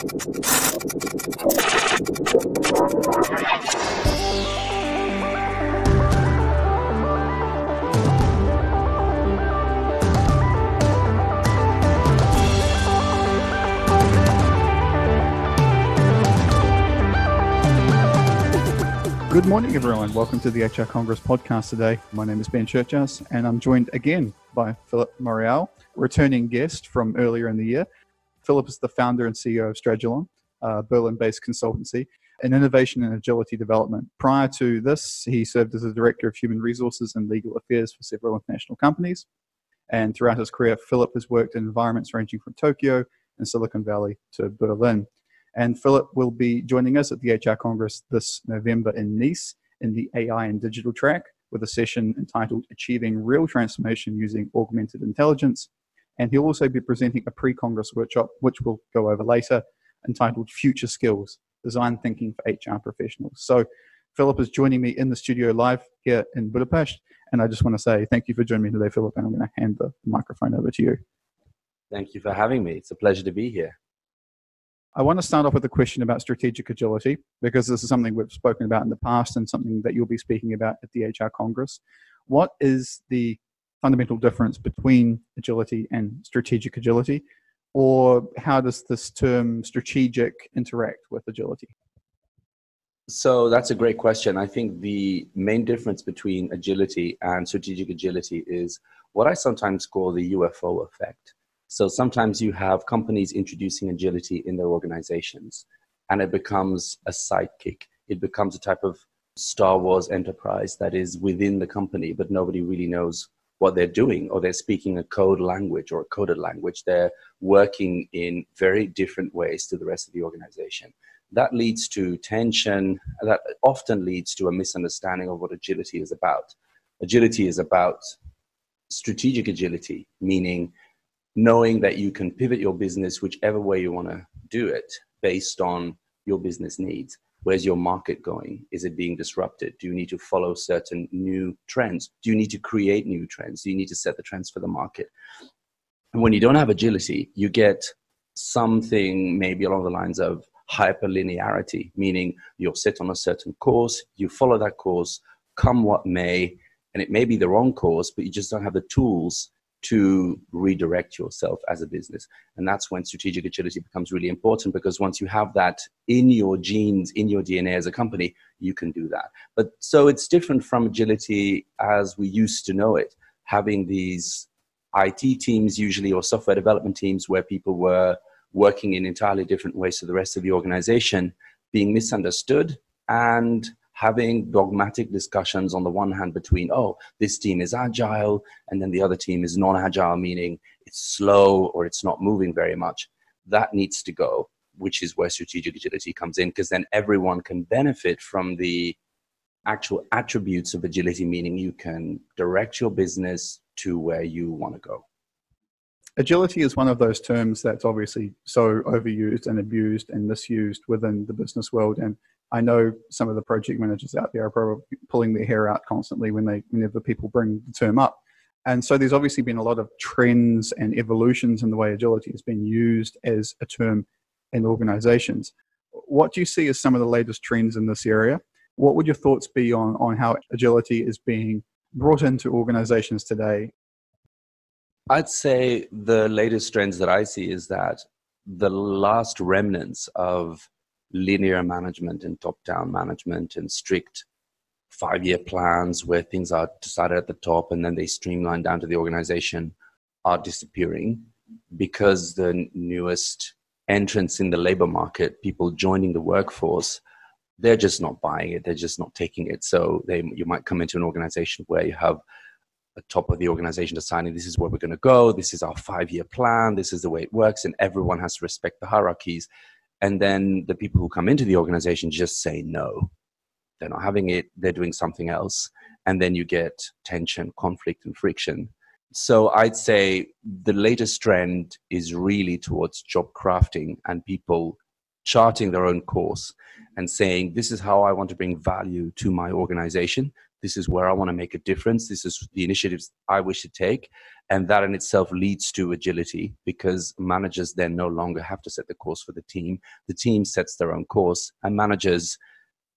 Good morning, everyone. Welcome to the HR Congress podcast today. My name is Ben Churchhouse, and I'm joined again by Filip Moriau, returning guest from earlier in the year. Filip is the founder and CEO of Stragilon, a Berlin-based consultancy in innovation and agility development. Prior to this, he served as the Director of Human Resources and Legal Affairs for several international companies. And throughout his career, Filip has worked in environments ranging from Tokyo and Silicon Valley to Berlin. And Filip will be joining us at the HR Congress this November in Nice in the AI and digital track with a session entitled Achieving Real Transformation Using Augmented Intelligence. And he'll also be presenting a pre-Congress workshop, which we'll go over later, entitled Future Skills, Design Thinking for HR Professionals. So Filip is joining me in the studio live here in Budapest. And I just want to say thank you for joining me today, Filip, and I'm going to hand the microphone over to you. Thank you for having me. It's a pleasure to be here. I want to start off with a question about strategic agility, because this is something we've spoken about in the past and something that you'll be speaking about at the HR Congress. What is the fundamental difference between agility and strategic agility? Or how does this term strategic interact with agility? So that's a great question. I think the main difference between agility and strategic agility is what I sometimes call the UFO effect. So sometimes you have companies introducing agility in their organizations, and it becomes a sidekick. It becomes a type of Star Wars enterprise that is within the company, but nobody really knows what they're doing, or they're speaking a code language or a coded language. They're working in very different ways to the rest of the organization. That leads to tension. That often leads to a misunderstanding of what agility is about. Agility is about strategic agility, meaning knowing that you can pivot your business whichever way you want to do it based on your business needs. Where's your market going? Is it being disrupted? Do you need to follow certain new trends? Do you need to create new trends? Do you need to set the trends for the market? And when you don't have agility, you get something maybe along the lines of hyperlinearity, meaning you're set on a certain course, you follow that course, come what may, and it may be the wrong course, but you just don't have the tools to redirect yourself as a business. And that's when strategic agility becomes really important, because once you have that in your genes, in your DNA as a company, you can do that. But so it's different from agility as we used to know it, having these IT teams usually, or software development teams, where people were working in entirely different ways to the rest of the organization, being misunderstood and having dogmatic discussions on the one hand between, oh, this team is agile, and then the other team is non-agile, meaning it's slow or it's not moving very much. That needs to go, which is where strategic agility comes in, because then everyone can benefit from the actual attributes of agility, meaning you can direct your business to where you want to go. Agility is one of those terms that's obviously so overused and abused and misused within the business world. And I know some of the project managers out there are probably pulling their hair out constantly whenever people bring the term up. And so there's obviously been a lot of trends and evolutions in the way agility has been used as a term in organizations. What do you see as some of the latest trends in this area? What would your thoughts be on how agility is being brought into organizations today? I'd say the latest trends that I see is that the last remnants of linear management and top-down management and strict 5-year plans where things are decided at the top and then they streamline down to the organization are disappearing, because the newest entrants in the labor market, people joining the workforce, they're just not buying it. They're just not taking it. So you might come into an organization where you have a top of the organization deciding this is where we're going to go. This is our 5-year plan. This is the way it works. And everyone has to respect the hierarchies. And then the people who come into the organization just say no. They're not having it. They're doing something else. And then you get tension, conflict, and friction. So I'd say the latest trend is really towards job crafting and people charting their own course and saying, this is how I want to bring value to my organization. This is where I want to make a difference. This is the initiatives I wish to take. And that in itself leads to agility, because managers then no longer have to set the course for the team. The team sets their own course, and managers,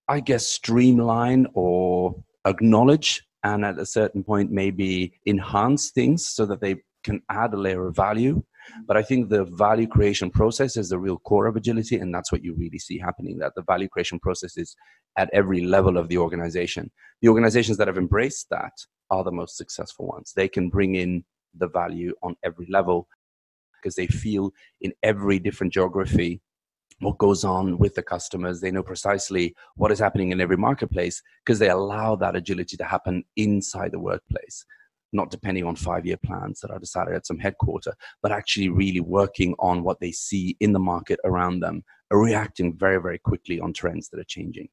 I guess, streamline or acknowledge, and at a certain point maybe enhance things so that they can add a layer of value. But I think the value creation process is the real core of agility, and that's what you really see happening, that the value creation process is at every level of the organization. The organizations that have embraced that are the most successful ones. They can bring in the value on every level because they feel in every different geography what goes on with the customers. They know precisely what is happening in every marketplace because they allow that agility to happen inside the workplace, not depending on 5-year plans that are decided at some headquarter, but actually really working on what they see in the market around them, reacting very, very quickly on trends that are changing.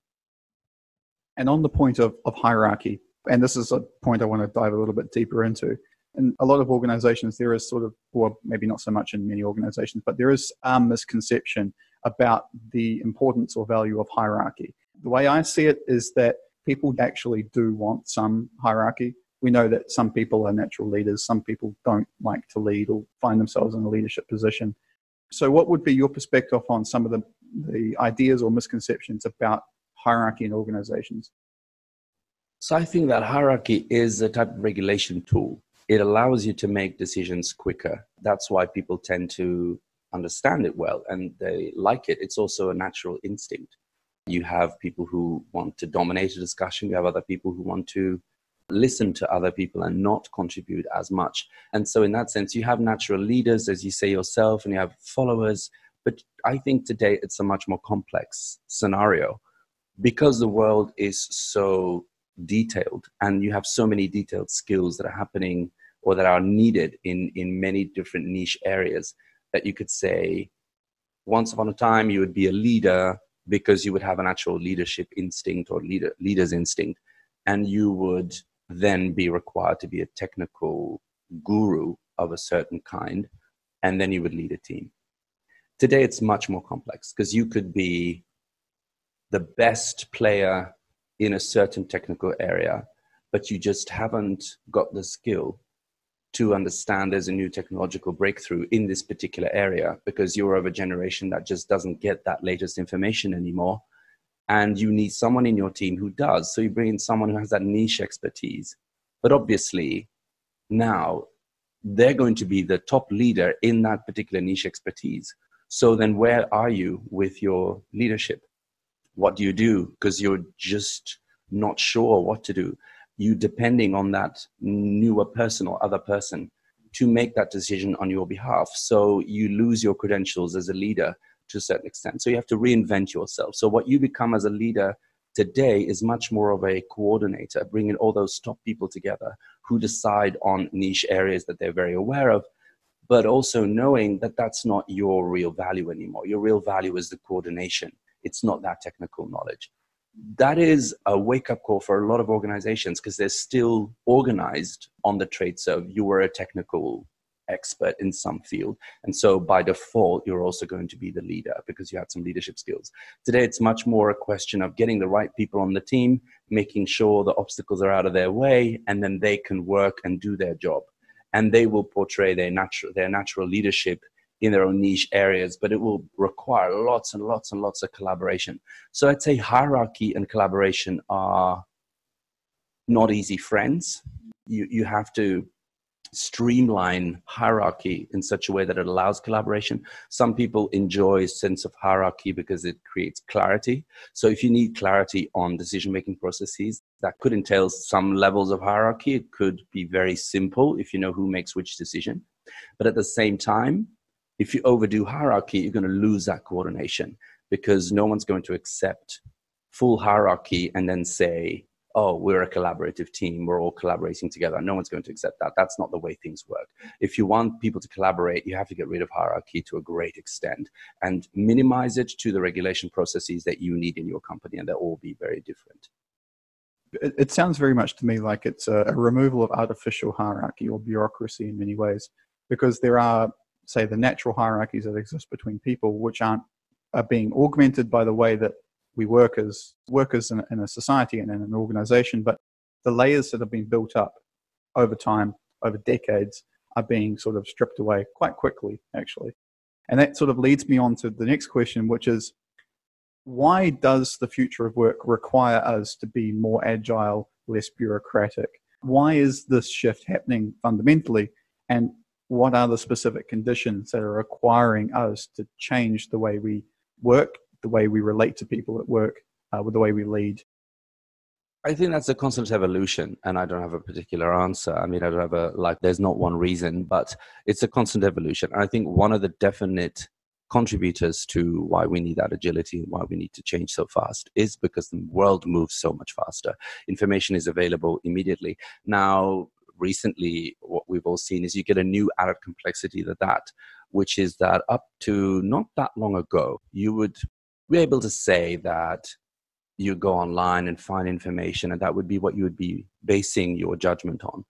And on the point of hierarchy, and this is a point I want to dive a little bit deeper into. In a lot of organizations, there is sort of, or maybe not so much in many organizations, but there is a misconception about the importance or value of hierarchy. The way I see it is that people actually do want some hierarchy. We know that some people are natural leaders, some people don't like to lead or find themselves in a leadership position. So what would be your perspective on some of the ideas or misconceptions about hierarchy in organizations? So I think that hierarchy is a type of regulation tool. It allows you to make decisions quicker. That's why people tend to understand it well and they like it. It's also a natural instinct. You have people who want to dominate a discussion. You have other people who want to listen to other people and not contribute as much. And so in that sense, you have natural leaders, as you say yourself, and you have followers. But I think today it's a much more complex scenario because the world is so detailed and you have so many detailed skills that are happening or that are needed in many different niche areas, that you could say once upon a time you would be a leader because you would have a natural leadership instinct or leader's instinct, and you would then be required to be a technical guru of a certain kind, and then you would lead a team. Today it's much more complex because you could be the best player in a certain technical area, but you just haven't got the skill to understand there's a new technological breakthrough in this particular area because you're of a generation that just doesn't get that latest information anymore. And you need someone in your team who does. So you bring in someone who has that niche expertise. But obviously now they're going to be the top leader in that particular niche expertise. So then where are you with your leadership? What do you do? Because you're just not sure what to do. You depending on that newer person or other person to make that decision on your behalf. So you lose your credentials as a leader to a certain extent. So you have to reinvent yourself. So what you become as a leader today is much more of a coordinator, bringing all those top people together who decide on niche areas that they're very aware of, but also knowing that that's not your real value anymore. Your real value is the coordination. It's not that technical knowledge. That is a wake-up call for a lot of organizations because they're still organized on the traits of you were a technical expert in some field. And so by default, you're also going to be the leader because you had some leadership skills. Today, it's much more a question of getting the right people on the team, making sure the obstacles are out of their way, and then they can work and do their job. And they will portray their natural leadership in their own niche areas, but it will require lots and lots and lots of collaboration. So I'd say hierarchy and collaboration are not easy friends. You have to streamline hierarchy in such a way that it allows collaboration. Some people enjoy a sense of hierarchy because it creates clarity. So if you need clarity on decision-making processes, that could entail some levels of hierarchy. It could be very simple if you know who makes which decision. But at the same time, if you overdo hierarchy, you're going to lose that coordination because no one's going to accept full hierarchy and then say, oh, we're a collaborative team, we're all collaborating together. No one's going to accept that. That's not the way things work. If you want people to collaborate, you have to get rid of hierarchy to a great extent and minimize it to the regulation processes that you need in your company, and they'll all be very different. It sounds very much to me like it's a removal of artificial hierarchy or bureaucracy in many ways, because there are, say, the natural hierarchies that exist between people, which are being augmented by the way that we work as workers in a society and in an organization. But the layers that have been built up over time, over decades, are being sort of stripped away quite quickly, actually. And that sort of leads me on to the next question, which is, why does the future of work require us to be more agile, less bureaucratic? Why is this shift happening fundamentally? And what are the specific conditions that are requiring us to change the way we work, the way we relate to people at work, with the way we lead? I think that's a constant evolution, and I don't have a particular answer. I mean, I don't have there's not one reason, but it's a constant evolution. And I think one of the definite contributors to why we need that agility and why we need to change so fast is because the world moves so much faster. Information is available immediately. Now, recently, what we've all seen is you get a new added complexity to that, which is that up to not that long ago, you would be able to say that you go online and find information, and that would be what you would be basing your judgment on.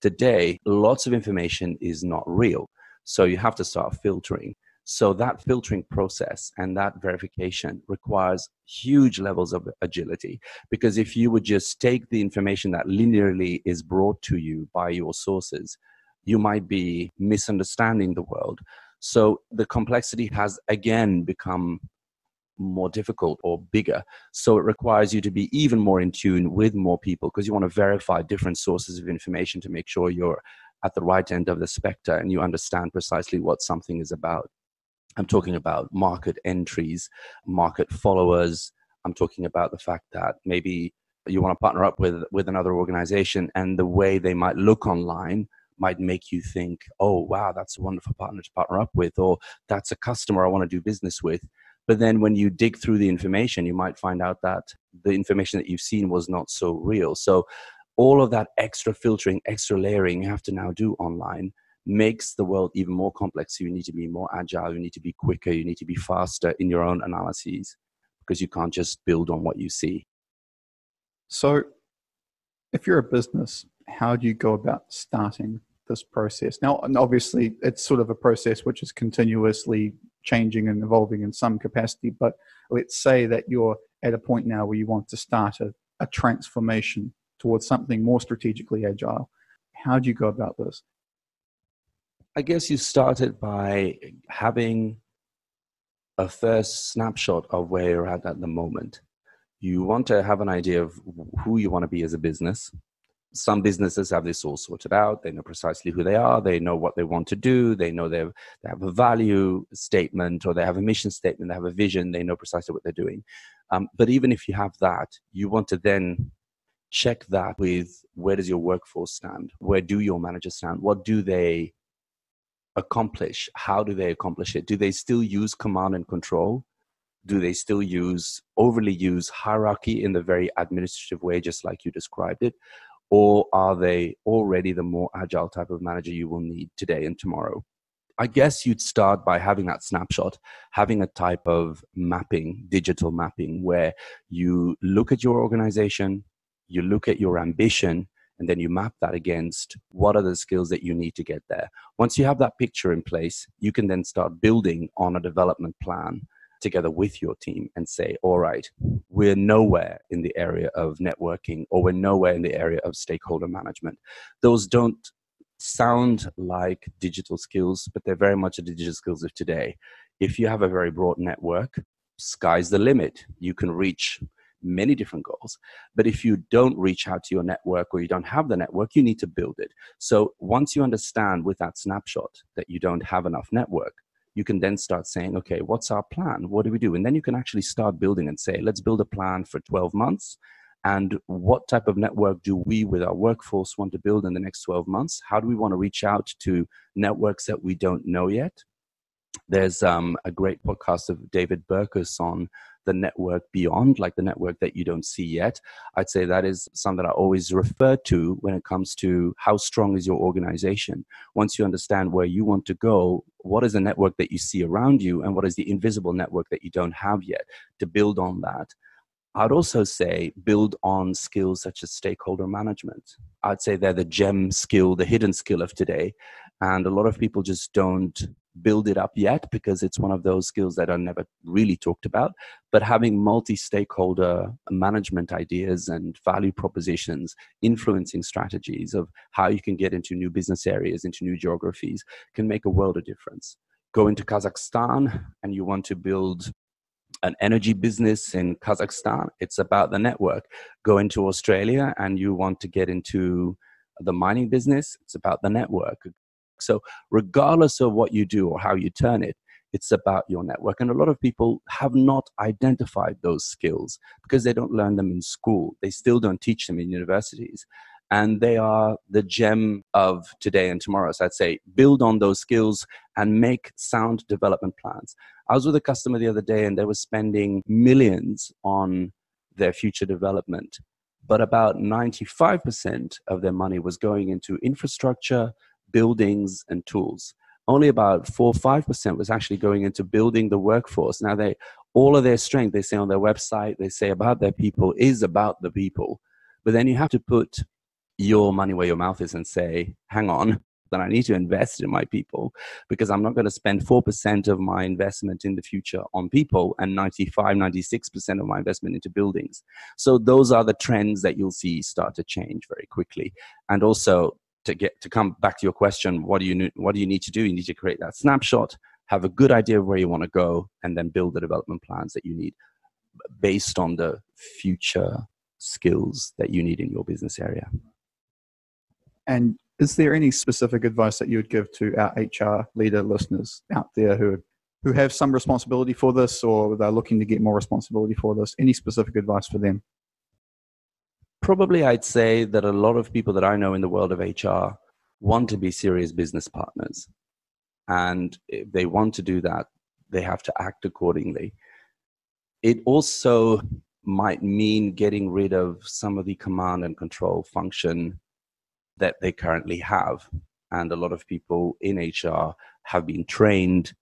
Today, lots of information is not real. So you have to start filtering. So that filtering process and that verification requires huge levels of agility, because if you would just take the information that linearly is brought to you by your sources, you might be misunderstanding the world. So the complexity has again become more difficult or bigger. So it requires you to be even more in tune with more people, because you want to verify different sources of information to make sure you're at the right end of the spectrum and you understand precisely what something is about. I'm talking about market entries, market followers. I'm talking about the fact that maybe you want to partner up with another organization, and the way they might look online might make you think, oh, wow, that's a wonderful partner to partner up with, or that's a customer I want to do business with. But then when you dig through the information, you might find out that the information that you've seen was not so real. So all of that extra filtering, extra layering you have to now do online makes the world even more complex. So you need to be more agile, you need to be quicker, you need to be faster in your own analyses, because you can't just build on what you see. So if you're a business, how do you go about starting this process? Now, and obviously, it's sort of a process which is continuously changing and evolving in some capacity, but let's say that you're at a point now where you want to start a transformation towards something more strategically agile. How do you go about this? I guess you started by having a first snapshot of where you're at the moment. You want to have an idea of who you want to be as a business. Some businesses have this all sorted out. They know precisely who they are. They know what they want to do. They know they have a value statement, or they have a mission statement. They have a vision. They know precisely what they're doing. But even if you have that, you want to then check that with, where does your workforce stand? Where do your managers stand? What do they accomplish? How do they accomplish it? Do they still use command and control? Do they still overly use hierarchy in the very administrative way, just like you described it? Or are they already the more agile type of manager you will need today and tomorrow? I guess you'd start by having that snapshot, having a type of mapping, digital mapping, where you look at your organization, you look at your ambition, and then you map that against what are the skills that you need to get there. Once you have that picture in place, you can then start building on a development plan together with your team and say, all right, we're nowhere in the area of networking, or we're nowhere in the area of stakeholder management. Those don't sound like digital skills, but they're very much the digital skills of today. If you have a very broad network, sky's the limit. You can reach many different goals. But if you don't reach out to your network, or you don't have the network, you need to build it. So once you understand with that snapshot that you don't have enough network, you can then start saying, okay, what's our plan? What do we do? And then you can actually start building and say, let's build a plan for 12 months. And what type of network do we with our workforce want to build in the next 12 months? How do we want to reach out to networks that we don't know yet? There's a great podcast of David Burkus on the network beyond, like the network that you don't see yet. I'd say that is something I always refer to when it comes to how strong is your organization. Once you understand where you want to go, what is the network that you see around you, and what is the invisible network that you don't have yet, to build on that. I'd also say build on skills such as stakeholder management. I'd say they're the gem skill, the hidden skill of today. And a lot of people just don't build it up yet because it's one of those skills that are never really talked about. But having multi-stakeholder management ideas and value propositions, influencing strategies of how you can get into new business areas, into new geographies, can make a world of difference. Go into Kazakhstan and you want to build an energy business in Kazakhstan, it's about the network. Go into Australia and you want to get into the mining business, it's about the network. So regardless of what you do or how you turn it, it's about your network. And a lot of people have not identified those skills because they don't learn them in school. They still don't teach them in universities. And they are the gem of today and tomorrow. So I'd say build on those skills and make sound development plans. I was with a customer the other day and they were spending millions on their future development, but about 95% of their money was going into infrastructure, buildings, and tools. Only about 4 or 5% was actually going into building the workforce. Now, all of their strength, they say on their website, they say about their people, is about the people. But then you have to put your money where your mouth is and say, hang on, then I need to invest in my people because I'm not going to spend 4% of my investment in the future on people and 95, 96% of my investment into buildings. So those are the trends that you'll see start to change very quickly. And also to come back to your question, what do you need to do? You need to create that snapshot, have a good idea of where you want to go, and then build the development plans that you need based on the future skills that you need in your business area. And is there any specific advice that you would give to our HR leader listeners out there who have some responsibility for this, or they're looking to get more responsibility for this? Any specific advice for them? Probably I'd say that a lot of people that I know in the world of HR want to be serious business partners. And if they want to do that, they have to act accordingly. It also might mean getting rid of some of the command and control function that they currently have. And a lot of people in HR have been trained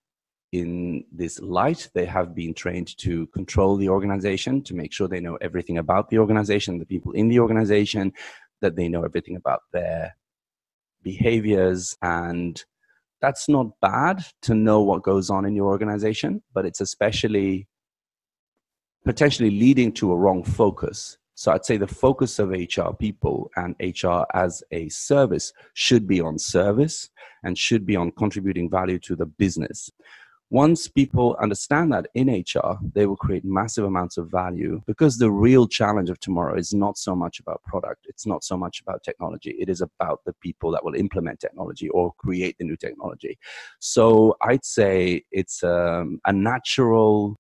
in this light. They have been trained to control the organization, to make sure they know everything about the organization, the people in the organization, that they know everything about their behaviors. And that's not bad to know what goes on in your organization, but it's especially potentially leading to a wrong focus. So I'd say the focus of HR people and HR as a service should be on service and should be on contributing value to the business. Once people understand that in HR, they will create massive amounts of value, because the real challenge of tomorrow is not so much about product. It's not so much about technology. It is about the people that will implement technology or create the new technology. So I'd say it's a natural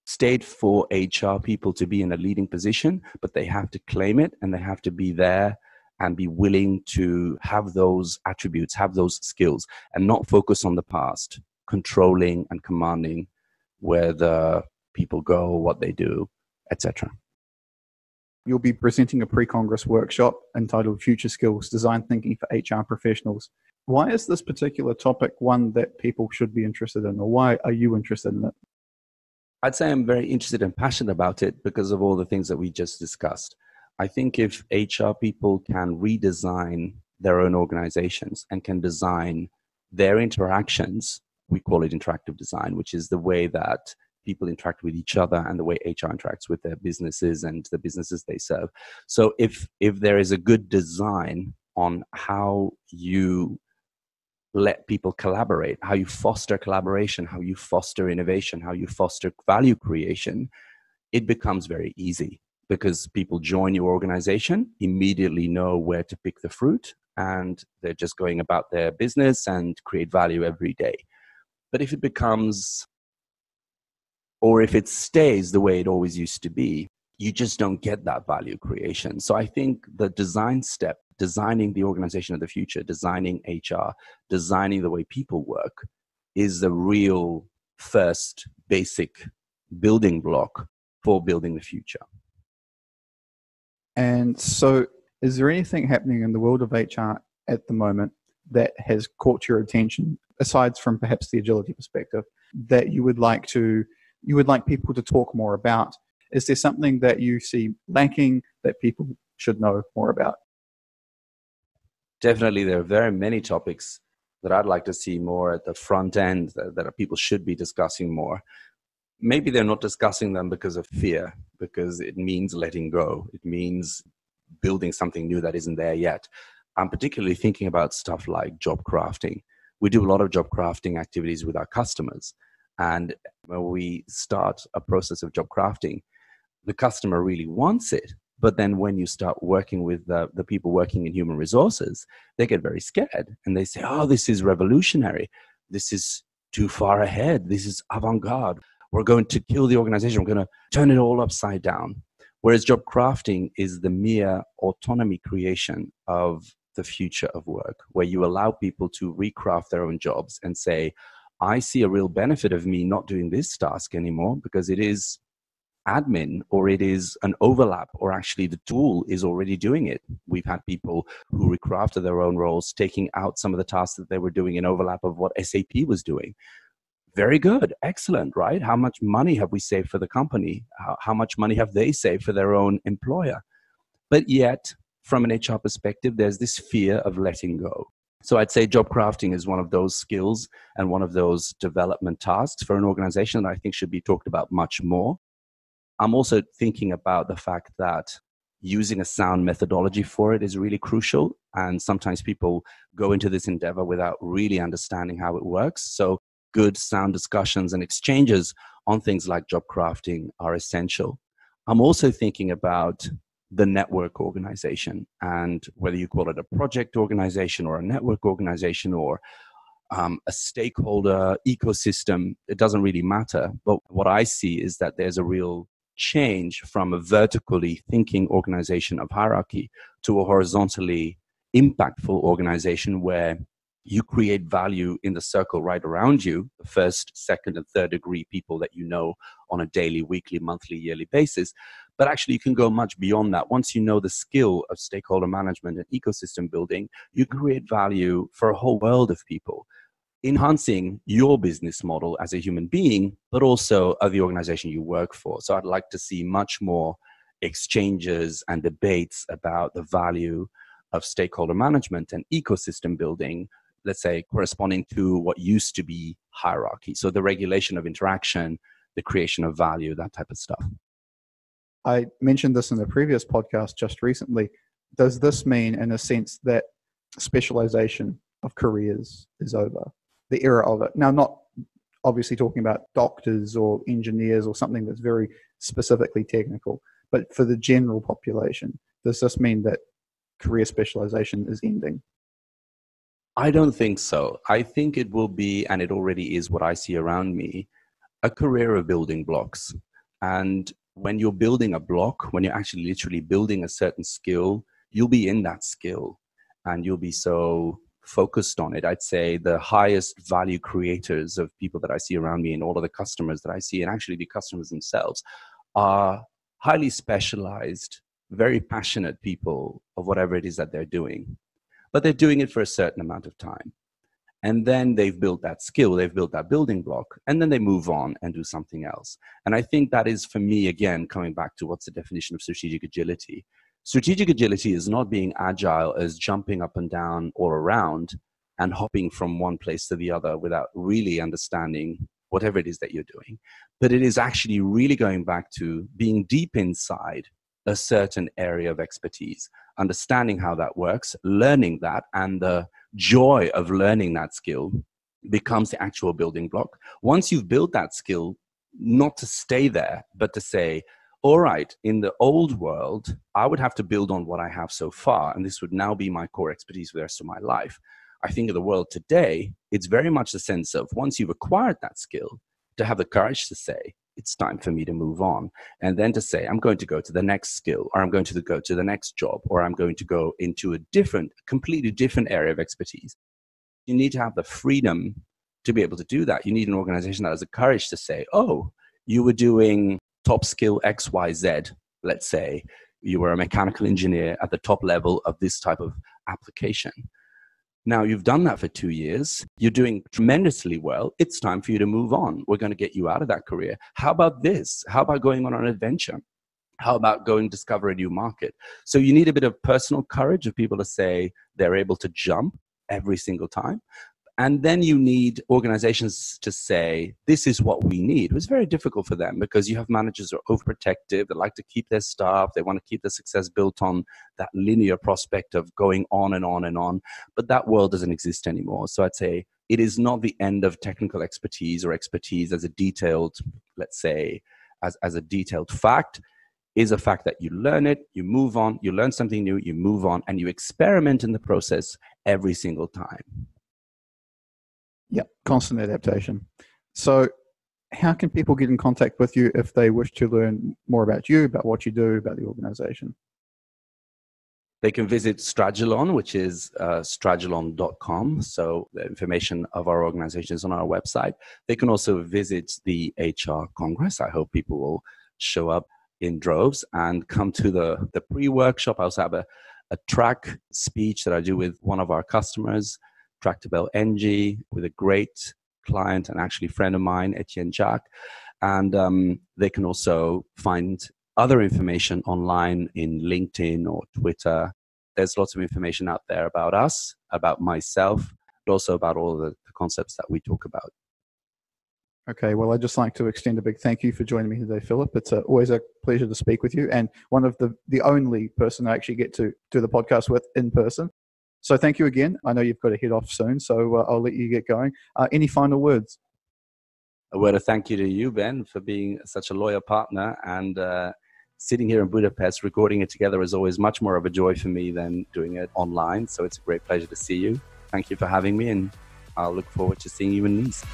state for HR people to be in a leading position, but they have to claim it and they have to be there and be willing to have those attributes, have those skills, and not focus on the past, controlling and commanding where the people go, what they do, etc. You'll be presenting a pre-Congress workshop entitled Future Skills, Design Thinking for HR Professionals. Why is this particular topic one that people should be interested in, or why are you interested in it? I'd say I'm very interested and passionate about it because of all the things that we just discussed. I think if HR people can redesign their own organizations and can design their interactions, we call it interactive design, which is the way that people interact with each other and the way HR interacts with their businesses and the businesses they serve. So if there is a good design on how you let people collaborate, how you foster collaboration, how you foster innovation, how you foster value creation, it becomes very easy because people join your organization, immediately know where to pick the fruit, and they're just going about their business and create value every day. But if it becomes, or if it stays the way it always used to be, you just don't get that value creation. So I think the design step, designing the organization of the future, designing HR, designing the way people work, is the real first basic building block for building the future. And so is there anything happening in the world of HR at the moment that has caught your attention, aside from perhaps the agility perspective, that you would like people to talk more about? Is there something that you see lacking that people should know more about? Definitely, there are very many topics that I'd like to see more at the front end that people should be discussing more. Maybe they're not discussing them because of fear, because it means letting go. It means building something new that isn't there yet. I'm particularly thinking about stuff like job crafting. We do a lot of job crafting activities with our customers. And when we start a process of job crafting, the customer really wants it. But then when you start working with the people working in human resources, they get very scared. And they say, oh, this is revolutionary. This is too far ahead. This is avant-garde. We're going to kill the organization. We're going to turn it all upside down. Whereas job crafting is the mere autonomy creation of the future of work, where you allow people to recraft their own jobs and say, I see a real benefit of me not doing this task anymore because it is admin, or it is an overlap, or actually the tool is already doing it. We've had people who recrafted their own roles, taking out some of the tasks that they were doing in overlap of what SAP was doing. Very good. Excellent, right? How much money have we saved for the company? How much money have they saved for their own employer? But yet, from an HR perspective, there's this fear of letting go. So I'd say job crafting is one of those skills and one of those development tasks for an organization that I think should be talked about much more. I'm also thinking about the fact that using a sound methodology for it is really crucial. And sometimes people go into this endeavor without really understanding how it works. So good sound discussions and exchanges on things like job crafting are essential. I'm also thinking about the network organization, and whether you call it a project organization or a network organization or a stakeholder ecosystem, it doesn't really matter. But what I see is that there's a real change from a vertically thinking organization of hierarchy to a horizontally impactful organization where you create value in the circle right around you, the first, second, and third degree people that you know on a daily, weekly, monthly, yearly basis. But actually, you can go much beyond that. Once you know the skill of stakeholder management and ecosystem building, you can create value for a whole world of people, enhancing your business model as a human being, but also of the organization you work for. So I'd like to see much more exchanges and debates about the value of stakeholder management and ecosystem building, let's say, corresponding to what used to be hierarchy. So the regulation of interaction, the creation of value, that type of stuff. I mentioned this in the previous podcast just recently. Does this mean, in a sense, that specialization of careers is over? The era of it. Now, not obviously talking about doctors or engineers or something that's very specifically technical, but for the general population, does this mean that career specialization is ending? I don't think so. I think it will be, and it already is what I see around me, a career of building blocks. And when you're building a block, when you're actually literally building a certain skill, you'll be in that skill and you'll be so focused on it. I'd say the highest value creators of people that I see around me and all of the customers that I see, and actually the customers themselves, are highly specialized, very passionate people of whatever it is that they're doing. But they're doing it for a certain amount of time. And then they've built that skill, they've built that building block, and then they move on and do something else. And I think that is, for me, again, coming back to what's the definition of strategic agility. Strategic agility is not being agile as jumping up and down all around and hopping from one place to the other without really understanding whatever it is that you're doing. But it is actually really going back to being deep inside a certain area of expertise, understanding how that works, learning that, and the joy of learning that skill becomes the actual building block. Once you've built that skill, not to stay there, but to say, all right, in the old world, I would have to build on what I have so far, and this would now be my core expertise for the rest of my life. I think in the world today, it's very much the sense of once you've acquired that skill, to have the courage to say, it's time for me to move on. And then to say, I'm going to go to the next skill, or I'm going to go to the next job, or I'm going to go into a completely different area of expertise. You need to have the freedom to be able to do that. You need an organization that has the courage to say, oh, you were doing top skill XYZ. Let's say you were a mechanical engineer at the top level of this type of application. Now, you've done that for 2 years. You're doing tremendously well. It's time for you to move on. We're going to get you out of that career. How about this? How about going on an adventure? How about going discover a new market? So you need a bit of personal courage of people to say they're able to jump every single time. And then you need organizations to say, this is what we need. It was very difficult for them because you have managers who are overprotective. They like to keep their staff. They want to keep their success built on that linear prospect of going on and on and on. But that world doesn't exist anymore. So I'd say it is not the end of technical expertise or expertise as a detailed, let's say, as a detailed fact. Is a fact that you learn it, you move on, you learn something new, you move on, and you experiment in the process every single time. Yeah, constant adaptation. So how can people get in contact with you if they wish to learn more about you, about what you do, about the organization? They can visit Stragilon, which is stragilon.com. So the information of our organization is on our website. They can also visit the HR Congress. I hope people will show up in droves and come to the pre-workshop. I also have a track speech that I do with one of our customers, Tractable NG, with a great client and actually friend of mine, Etienne Jacques. And they can also find other information online in LinkedIn or Twitter. There's lots of information out there about us, about myself, but also about all the concepts that we talk about. Okay, well, I'd just like to extend a big thank you for joining me today, Filip. It's always a pleasure to speak with you, and one of the only person I actually get to do the podcast with in person. So thank you again. I know you've got to head off soon, so I'll let you get going. Any final words? A word of thank you to you, Ben, for being such a loyal partner. And sitting here in Budapest, recording it together is always much more of a joy for me than doing it online. So it's a great pleasure to see you. Thank you for having me, and I'll look forward to seeing you in Nice.